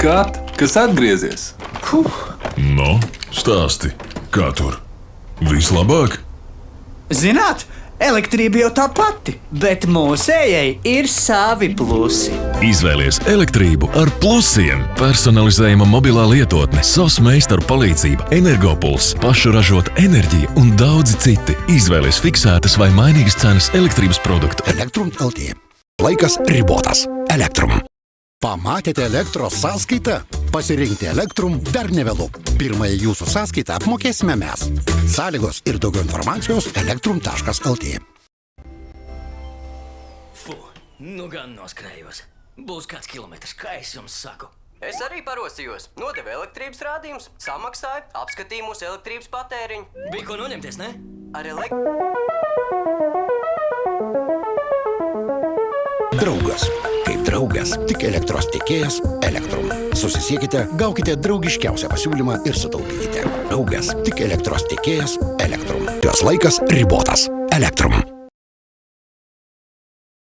Kat, kas atgriezies? Nu, stāsti, kā tur? Vislabāk? Zināt, elektrība jau tā pati, bet mūsējai ir savi plusi. Izvēlies elektrību ar plusiem. Personalizējama mobilā lietotne, SOS meistaru palīdzība, Energopuls, pašu ražota enerģija un daudzi citi. Izvēlies fiksētas vai mainīgas cenas elektrības produktu. Elektrum LT. Laikas ribotas. Elektrum. Pamatėte elektros sąskaitą? Pasirinkti Elektrum dar nevėlu. Pirmąją jūsų sąskaitą apmokėsime mes. Sąlygos ir daugiau informacijos elektrum.lt. Fu, nu gan noskrējos. Būs kāds kilometrs, kā es jums saku. Es arī parosījos. Nodevu elektrības rādījumus, samaksāju, apskatīju mūsu elektrības patēriņu. Bija ko noņemties, ne? Ar Draugas. Kaip draugas, tik elektros tiekėjas Elektrum. Susisiekite, gaukite draugiškiausią pasiūlymą ir sutaupykite. Draugas, tik elektros tiekėjas Elektrum. Jos laikas ribotas. Elektrum.